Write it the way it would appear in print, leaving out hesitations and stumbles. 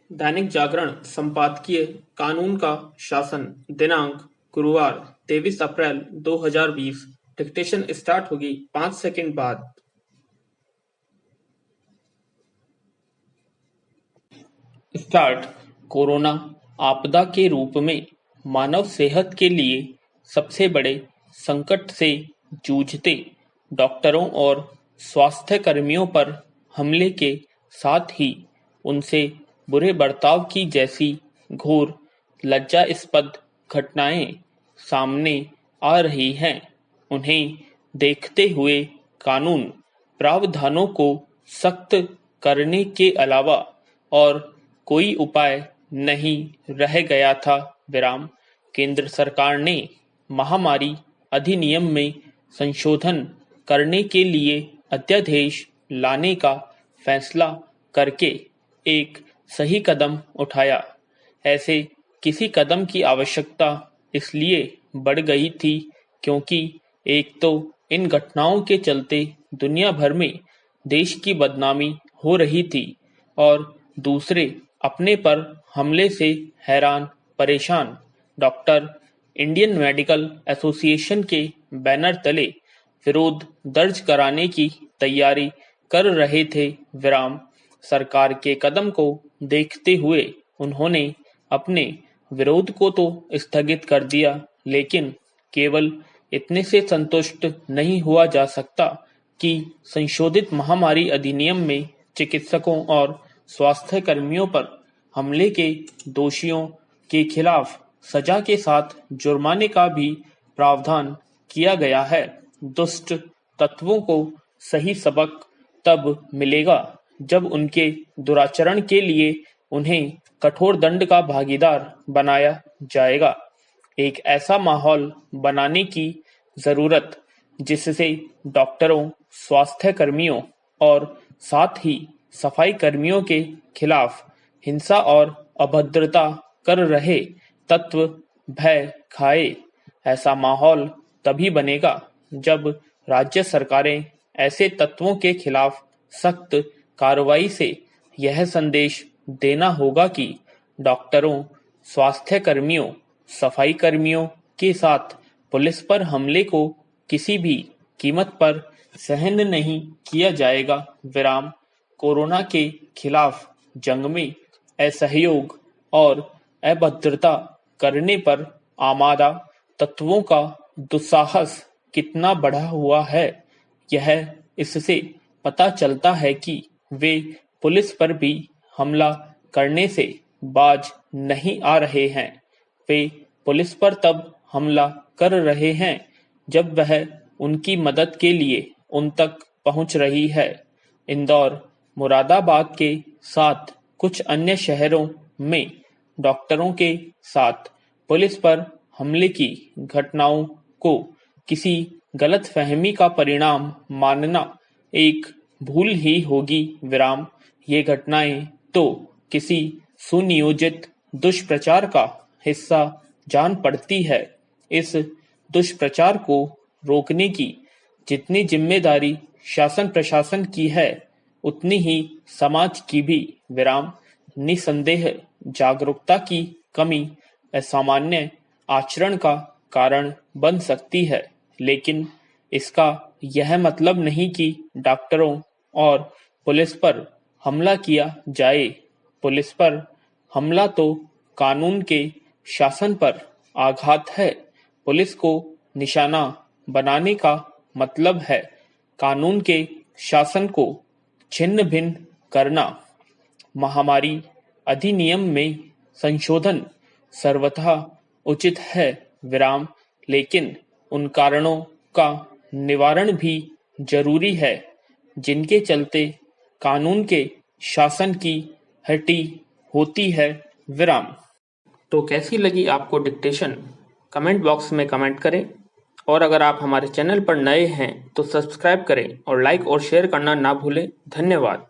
दैनिक जागरण संपादकीय कानून का शासन दिनांक गुरुवार 23 अप्रैल 2020। डिक्टेशन स्टार्ट होगी 5 सेकंड बाद। स्टार्ट। कोरोना आपदा के रूप में मानव सेहत के लिए सबसे बड़े संकट से जूझते डॉक्टरों और स्वास्थ्य कर्मियों पर हमले के साथ ही उनसे बुरे बर्ताव की जैसी घोर लज्जास्पद घटनाएं सामने आ रही हैं। उन्हें देखते हुए कानून प्रावधानों को सख्त करने के अलावा और कोई उपाय नहीं रह गया था। केंद्र सरकार ने महामारी अधिनियम में संशोधन करने के लिए अध्यादेश लाने का फैसला करके एक सही कदम उठाया। ऐसे किसी कदम की आवश्यकता इसलिए बढ़ गई थी क्योंकि एक तो इन घटनाओं के चलते दुनिया भर में देश की बदनामी हो रही थी और दूसरे अपने पर हमले से हैरान परेशान डॉक्टर इंडियन मेडिकल एसोसिएशन के बैनर तले विरोध दर्ज कराने की तैयारी कर रहे थे। सरकार के कदम को देखते हुए उन्होंने अपने विरोध को तो स्थगित कर दिया, लेकिन केवल इतने से संतुष्ट नहीं हुआ जा सकता कि संशोधित महामारी अधिनियम में चिकित्सकों और स्वास्थ्य कर्मियों पर हमले के दोषियों के खिलाफ सजा के साथ जुर्माने का भी प्रावधान किया गया है। दुष्ट तत्वों को सही सबक तब मिलेगा जब उनके दुराचरण के लिए उन्हें कठोर दंड का भागीदार बनाया जाएगा। एक ऐसा माहौल बनाने की जरूरत जिससे डॉक्टरों, स्वास्थ्य कर्मियों और साथ ही सफाई कर्मियों के खिलाफ हिंसा और अभद्रता कर रहे तत्व भय खाए। ऐसा माहौल तभी बनेगा जब राज्य सरकारें ऐसे तत्वों के खिलाफ सख्त कार्रवाई से यह संदेश देना होगा कि डॉक्टरों, स्वास्थ्य कर्मियों, सफाई कर्मियों के साथ पुलिस पर हमले को किसी भी कीमत पर सहन नहीं किया जाएगा। कोरोना के खिलाफ जंग में असहयोग और अभद्रता करने पर आमादा तत्वों का दुस्साहस कितना बढ़ा हुआ है, यह इससे पता चलता है कि वे पुलिस पर भी हमला करने से बाज नहीं आ रहे हैं। वे पुलिस पर तब हमला कर रहे हैं जब वह उनकी मदद के लिए उन तक पहुंच रही है। इंदौर, मुरादाबाद के साथ कुछ अन्य शहरों में डॉक्टरों के साथ पुलिस पर हमले की घटनाओं को किसी गलतफहमी का परिणाम मानना एक भूल ही होगी। ये घटनाएं तो किसी सुनियोजित दुष्प्रचार का हिस्सा जान पड़ती है। इस दुष्प्रचार को रोकने की जितनी जिम्मेदारी शासन प्रशासन की है, उतनी ही समाज की भी। निसंदेह जागरूकता की कमी असामान्य आचरण का कारण बन सकती है, लेकिन इसका यह मतलब नहीं कि डॉक्टरों और पुलिस पर हमला किया जाए। पुलिस पर हमला तो कानून के शासन पर आघात है। पुलिस को निशाना बनाने का मतलब है कानून के शासन को छिन्न भिन्न करना। महामारी अधिनियम में संशोधन सर्वथा उचित है, लेकिन उन कारणों का निवारण भी जरूरी है जिनके चलते कानून के शासन की हटी होती है। तो कैसी लगी आपको डिक्टेशन? कमेंट बॉक्स में कमेंट करें और अगर आप हमारे चैनल पर नए हैं तो सब्सक्राइब करें और लाइक और शेयर करना ना भूलें। धन्यवाद।